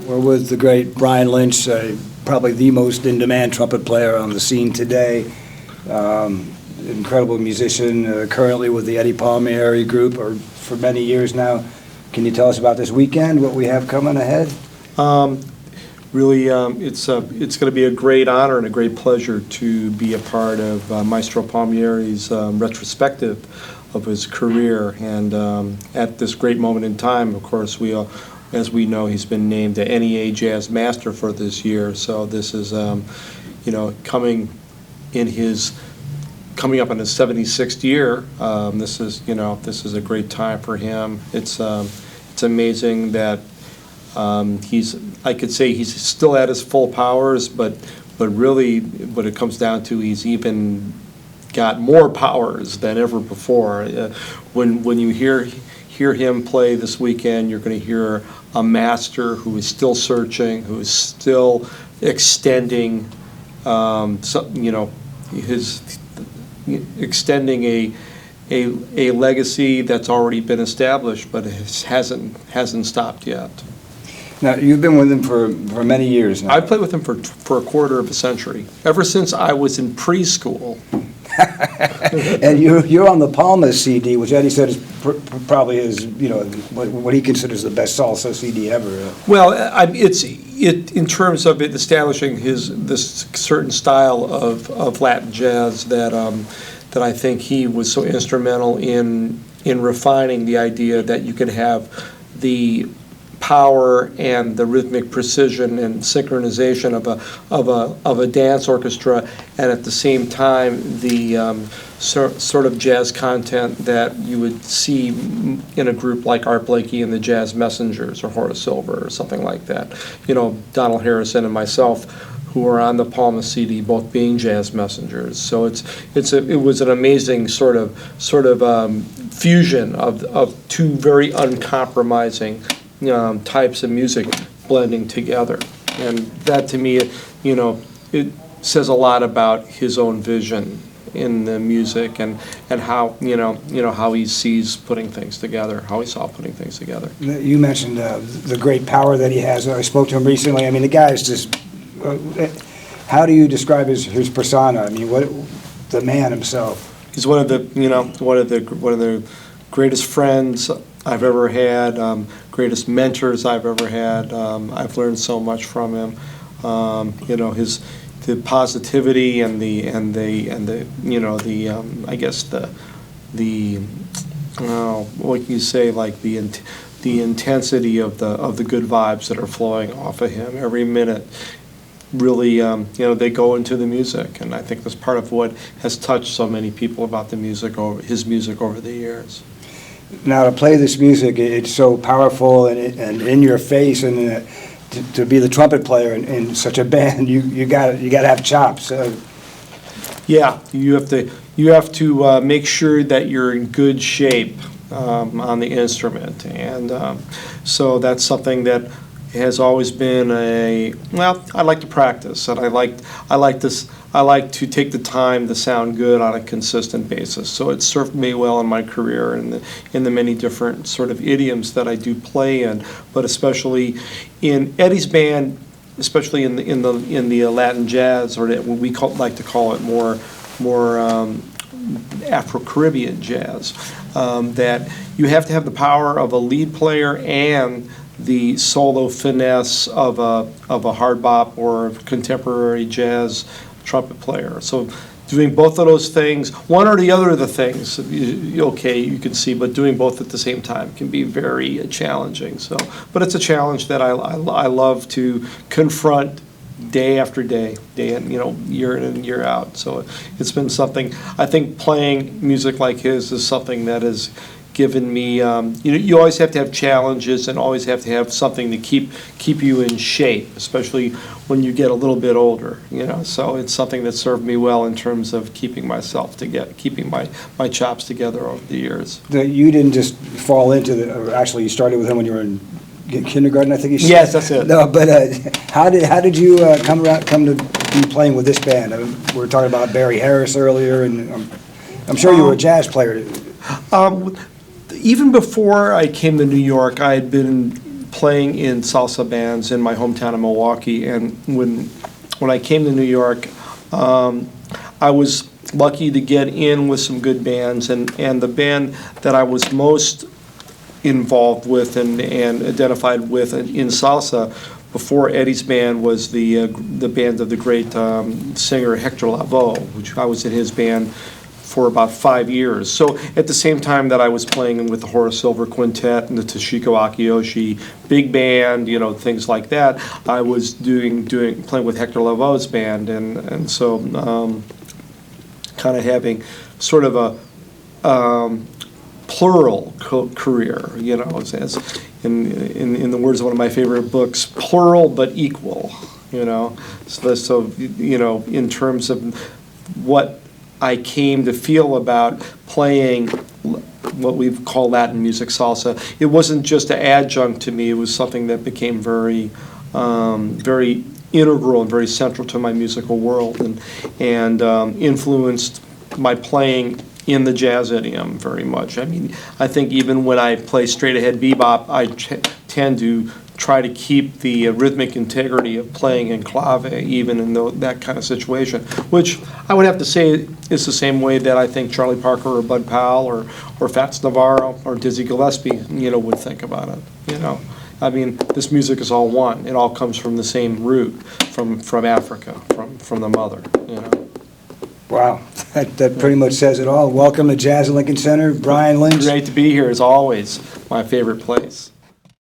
We're with the great Brian Lynch, probably the most in-demand trumpet player on the scene today. Incredible musician, currently with the Eddie Palmieri group, or for many years now. Can you tell us about this weekend, what we have coming ahead? Really, it's going to be a great honor and a great pleasure to be a part of Maestro Palmieri's retrospective of his career. And at this great moment in time, of course, as we know, he's been named the NEA Jazz Master for this year. So this is, coming up in his 76th year. This is a great time for him. It's amazing that I could say he's still at his full powers, but really what it comes down to, he's even got more powers than ever before. When you hear him play this weekend, you're going to hear a master who is still searching, who is still extending, extending a legacy that's already been established, but it hasn't stopped yet. Now, you've been with him for many years now. I've played with him for a quarter of a century, ever since I was in preschool. And you're on the Palma CD, which Eddie said is probably is what he considers the best salsa CD ever. Well, it's in terms of it establishing this certain style of Latin jazz that I think he was so instrumental in refining the idea that you could have the power and the rhythmic precision and synchronization of a dance orchestra, and at the same time the sort of jazz content that you would see in a group like Art Blakey and the Jazz Messengers or Horace Silver or something like that. Donald Harrison and myself, who are on the Palma CD, both being jazz messengers. So it was an amazing sort of fusion of two very uncompromising types of music blending together, and that to me, it says a lot about his own vision in the music and how how he sees putting things together, how he saw putting things together. You mentioned the great power that he has. I spoke to him recently. I mean, the guy is just. How do you describe his persona? I mean, the man himself. He's one of the greatest friends I've ever had, greatest mentors I've ever had. I've learned so much from him. The positivity and the I guess what you say, like the intensity of the good vibes that are flowing off of him every minute. Really, they go into the music, and I think that's part of what has touched so many people about his music over the years. Now, to play this music, it's so powerful and in your face, and to be the trumpet player in such a band, you got to have chops. Yeah, you have to make sure that you're in good shape on the instrument, and so that's something that has always been I like to practice, and I like to take the time to sound good on a consistent basis. So it served me well in my career and in the many different sort of idioms that I do play in, but especially in Eddie's band, especially in the Latin jazz, or what we like to call it more Afro-Caribbean jazz, that you have to have the power of a lead player and the solo finesse of a hard bop or contemporary jazz trumpet player. So doing both of those things, one or the other of the things, you can see, but doing both at the same time can be very challenging. So, but it's a challenge that I love to confront day after day, year in and year out. So it's been something. I think playing music like his is something that has given me, you always have to have challenges and always have to have something to keep you in shape, especially when you get a little bit older, So it's something that served me well in terms of keeping my chops together over the years. You didn't just fall into or actually you started with him when you were in kindergarten, I think you said? Yes, that's it. No, but how did you come to be playing with this band? We were talking about Barry Harris earlier, and I'm sure you were a jazz player. Even before I came to New York, I had been playing in salsa bands in my hometown of Milwaukee, and when I came to New York, I was lucky to get in with some good bands, and the band that I was most involved with and identified with in salsa before Eddie's band was the band of the great singer Hector Lavoe, which I was in his band for about 5 years. So at the same time that I was playing with the Horace Silver Quintet and the Toshiko Akiyoshi big band, you know, things like that, I was playing with Hector Lavoe's band, and so kind of having sort of a plural career, you know, as in the words of one of my favorite books, plural but equal, you know. So you know, in terms of what I came to feel about playing what we call Latin music, salsa, it wasn't just an adjunct to me. It was something that became very, very integral and very central to my musical world, and influenced my playing in the jazz idiom very much. I mean, I think even when I play straight ahead bebop, I tend to try to keep the rhythmic integrity of playing in clave, even in that kind of situation, which I would have to say is the same way that I think Charlie Parker or Bud Powell or Fats Navarro or Dizzy Gillespie, you know, would think about it, you know. I mean, this music is all one. It all comes from the same root, from Africa, from the mother, you know. Wow, that pretty much says it all. Welcome to Jazz at Lincoln Center, Brian Lynch. Great to be here, as always. My favorite place.